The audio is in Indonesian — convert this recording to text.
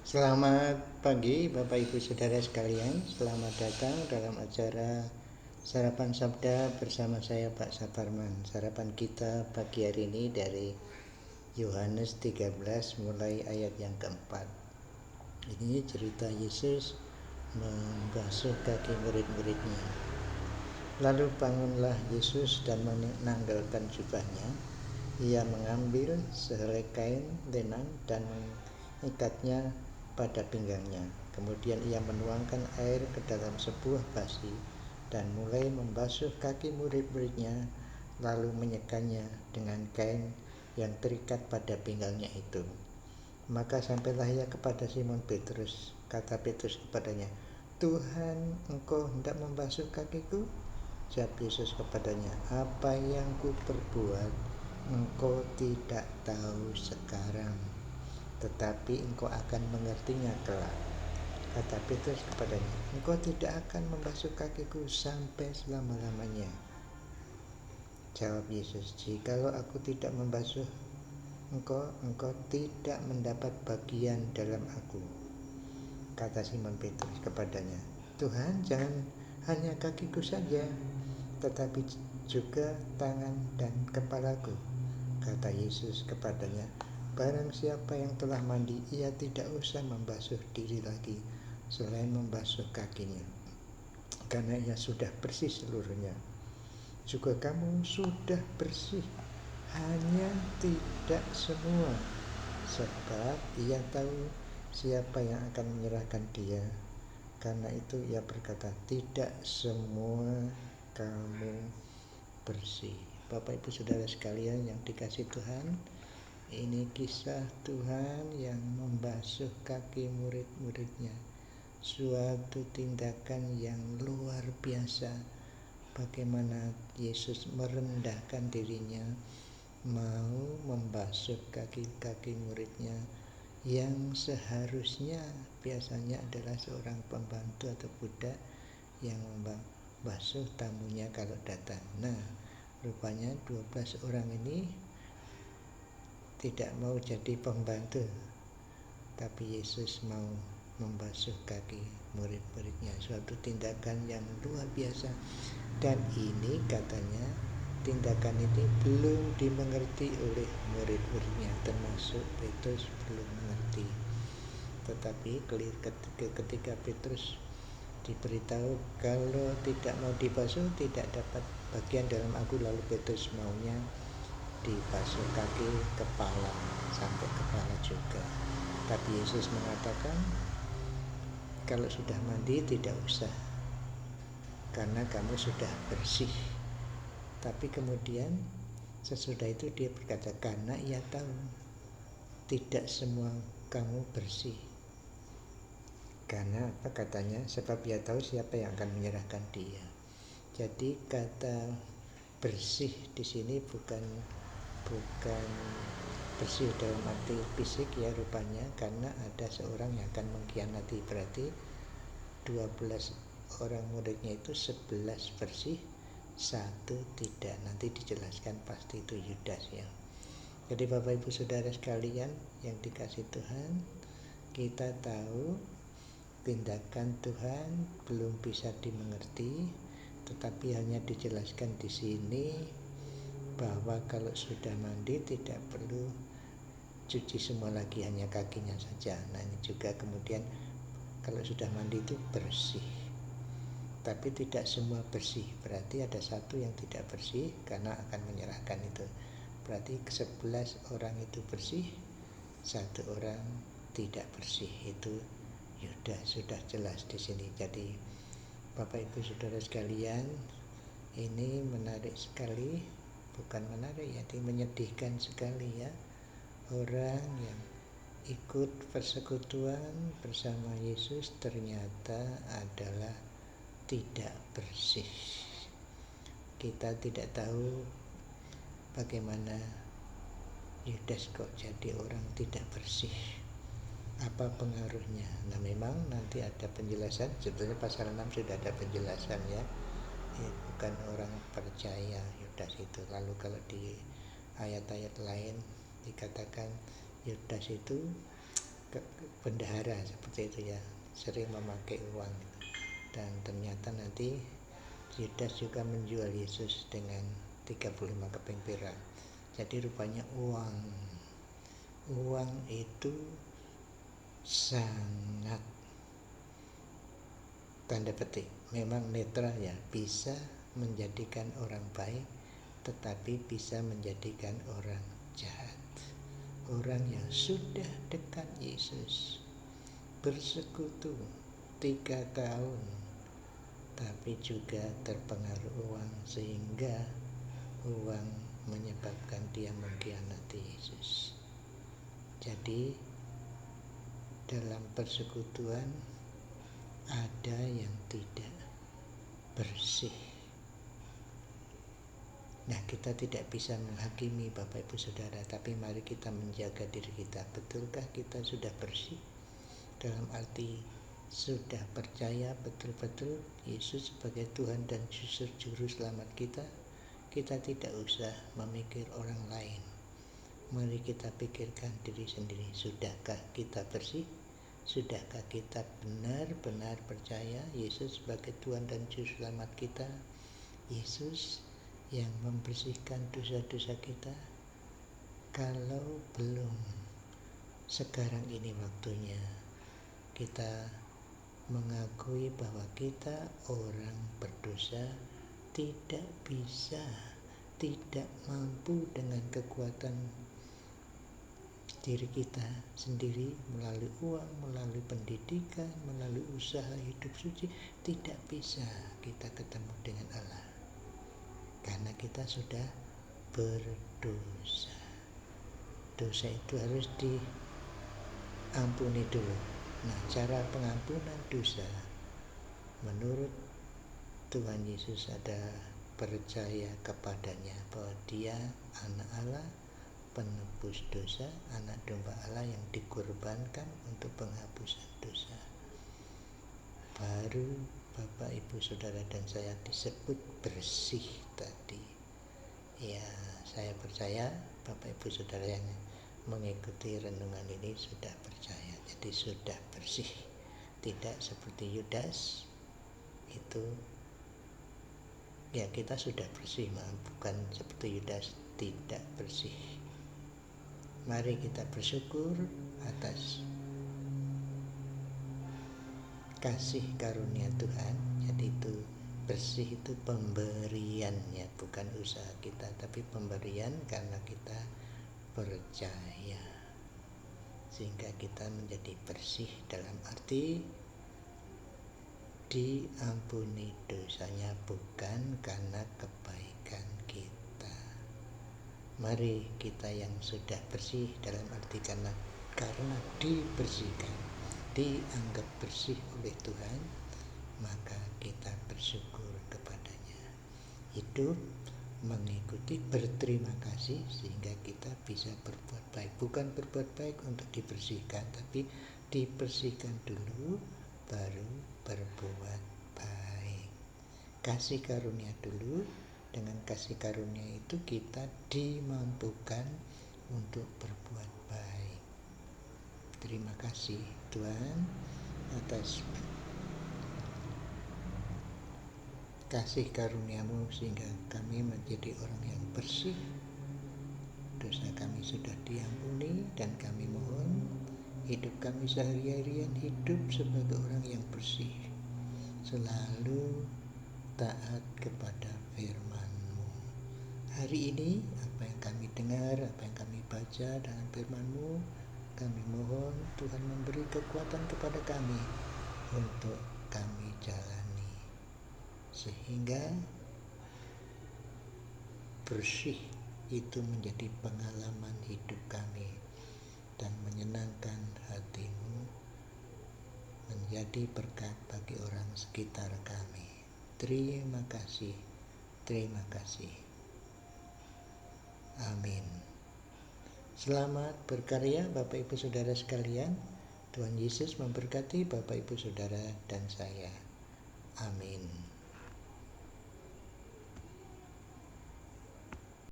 Selamat pagi Bapak Ibu Saudara sekalian. Selamat datang dalam acara Sarapan Sabda bersama saya Pak Saparman. Sarapan kita pagi hari ini dari Yohanes 13 mulai ayat yang keempat. Ini cerita Yesus membasuh kaki murid-muridnya. Lalu bangunlah Yesus dan menanggalkan jubahnya. Ia mengambil sehelai kain lenan dan mengikatnya pada pinggangnya. Kemudian ia menuangkan air ke dalam sebuah basi dan mulai membasuh kaki murid-muridnya, lalu menyekanya dengan kain yang terikat pada pinggangnya itu. Maka sampailah ia kepada Simon Petrus. Kata Petrus kepadanya, "Tuhan, engkau hendak membasuh kakiku?" Jawab Yesus kepadanya, "Apa yang kuperbuat engkau tidak tahu sekarang, tetapi engkau akan mengertinya kelak." Kata Petrus kepadanya, "Engkau tidak akan membasuh kakiku sampai selama-lamanya." Jawab Yesus, "Jikalau aku tidak membasuh engkau tidak mendapat bagian dalam aku." Kata Simon Petrus kepadanya, "Tuhan, jangan hanya kakiku saja, tetapi juga tangan dan kepalaku." Kata Yesus kepadanya, "Barang siapa yang telah mandi, ia tidak usah membasuh diri lagi selain membasuh kakinya, karena ia sudah bersih seluruhnya. Juga kamu sudah bersih, hanya tidak semua, sebab ia tahu siapa yang akan menyerahkan dia. Karena itu ia berkata, tidak semua kamu bersih." Bapak Ibu Saudara sekalian yang dikasih Tuhan, ini kisah Tuhan yang membasuh kaki murid-muridnya. Suatu tindakan yang luar biasa. Bagaimana Yesus merendahkan dirinya, mau membasuh kaki-kaki muridnya yang seharusnya biasanya adalah seorang pembantu atau budak yang membasuh tamunya kalau datang. Nah, rupanya 12 orang ini tidak mau jadi pembantu, tapi Yesus mau membasuh kaki murid-muridnya. Suatu tindakan yang luar biasa. Dan ini katanya tindakan ini belum dimengerti oleh murid-muridnya, termasuk Petrus belum mengerti. Tetapi ketika Petrus diberitahu kalau tidak mau dibasuh tidak dapat bagian dalam aku, lalu Petrus maunya dibasuh kaki kepala sampai kepala juga. Tapi Yesus mengatakan kalau sudah mandi tidak usah, karena kamu sudah bersih. Tapi kemudian sesudah itu dia berkata, karena ia tahu tidak semua kamu bersih. Karena apa katanya? Sebab ia tahu siapa yang akan menyerahkan dia. Jadi kata bersih di sini bukan bersih dalam arti fisik ya rupanya, karena ada seorang yang akan mengkhianati. Berarti 12 orang muridnya itu 11 bersih, 1 tidak. Nanti dijelaskan pasti itu Yudas ya. Jadi Bapak Ibu Saudara sekalian yang dikasih Tuhan, kita tahu tindakan Tuhan belum bisa dimengerti, tetapi hanya dijelaskan di sini bahwa kalau sudah mandi tidak perlu cuci semua lagi, hanya kakinya saja. Nah ini juga kemudian kalau sudah mandi itu bersih, tapi tidak semua bersih. Berarti ada satu yang tidak bersih karena akan menyerahkan itu. Berarti 11 orang itu bersih, 1 orang tidak bersih, itu Yudas. Sudah jelas di sini. Jadi Bapak Ibu Saudara sekalian, ini menarik sekali, bukan menarik ya, ini menyedihkan sekali ya. Orang yang ikut persekutuan bersama Yesus ternyata adalah tidak bersih. Kita tidak tahu bagaimana Yudas kok jadi orang tidak bersih, apa pengaruhnya. Nah memang nanti ada penjelasan, sebetulnya pasal 6 sudah ada penjelasan ya. Bukan orang percaya Yudas itu. Lalu kalau di ayat-ayat lain dikatakan Yudas itu bendahara seperti itu ya, sering memakai uang gitu. Dan ternyata nanti Yudas juga menjual Yesus dengan 35 keping perak. Jadi rupanya uang itu sangat, tanda petik, memang netral ya, bisa menjadikan orang baik tetapi bisa menjadikan orang jahat. Orang yang sudah dekat Yesus, bersekutu 3 tahun, tapi juga terpengaruh uang sehingga uang menyebabkan dia mengkhianati Yesus. Jadi dalam persekutuan ada yang tidak bersih. Nah, kita tidak bisa menghakimi Bapak Ibu Saudara, tapi mari kita menjaga diri kita. Betulkah kita sudah bersih? Dalam arti sudah percaya betul-betul Yesus sebagai Tuhan dan Juru Selamat kita. Kita tidak usah memikir orang lain. Mari kita pikirkan diri sendiri. Sudahkah kita bersih? Sudahkah kita benar-benar percaya Yesus sebagai Tuhan dan Juru Selamat kita? Yesus yang membersihkan dosa-dosa kita. Kalau belum, sekarang ini waktunya kita mengakui bahwa kita orang berdosa, tidak bisa, tidak mampu dengan kekuatan diri kita sendiri, melalui uang, melalui pendidikan, melalui usaha hidup suci. Tidak bisa kita ketemu dengan Allah karena kita sudah berdosa. Dosa itu harus diampuni dulu. Nah, cara pengampunan dosa menurut Tuhan Yesus ada percaya kepadanya bahwa Dia anak Allah, penebus dosa, anak domba Allah yang dikorbankan untuk penghapusan dosa. Baru Bapak, Ibu, Saudara dan saya disebut bersih tadi. Ya, saya percaya Bapak, Ibu, Saudara yang mengikuti renungan ini sudah percaya. Jadi sudah bersih. Tidak seperti Yudas itu. Ya, kita sudah bersih, bukan seperti Yudas tidak bersih. Mari kita bersyukur atas kasih karunia Tuhan. Jadi itu bersih itu pemberiannya, bukan usaha kita, tapi pemberian karena kita percaya. Sehingga kita menjadi bersih dalam arti diampuni dosanya bukan karena kebaikan kita. Mari kita yang sudah bersih dalam arti karena dibersihkan, dianggap bersih oleh Tuhan, maka kita bersyukur kepadanya. Hidup mengikuti berterima kasih sehingga kita bisa berbuat baik. Bukan berbuat baik untuk dibersihkan, tapi dibersihkan dulu baru berbuat baik. Kasih karunia dulu. Dengan kasih karunia itu kita dimampukan untuk berbuat baik. Terima kasih Tuhan atas kasih karunia-Mu sehingga kami menjadi orang yang bersih. Dosa kami sudah diampuni dan kami mohon hidup kami sehari-harian hidup sebagai orang yang bersih, selalu taat kepada firman-Mu. Hari ini apa yang kami dengar, apa yang kami baca dengan firman-Mu, kami mohon Tuhan memberi kekuatan kepada kami untuk kami jalani, sehingga bersih itu menjadi pengalaman hidup kami dan menyenangkan hati-Mu, menjadi berkat bagi orang sekitar kami. Terima kasih, terima kasih. Amin. Selamat berkarya Bapak Ibu Saudara sekalian. Tuhan Yesus memberkati Bapak Ibu Saudara dan saya. Amin.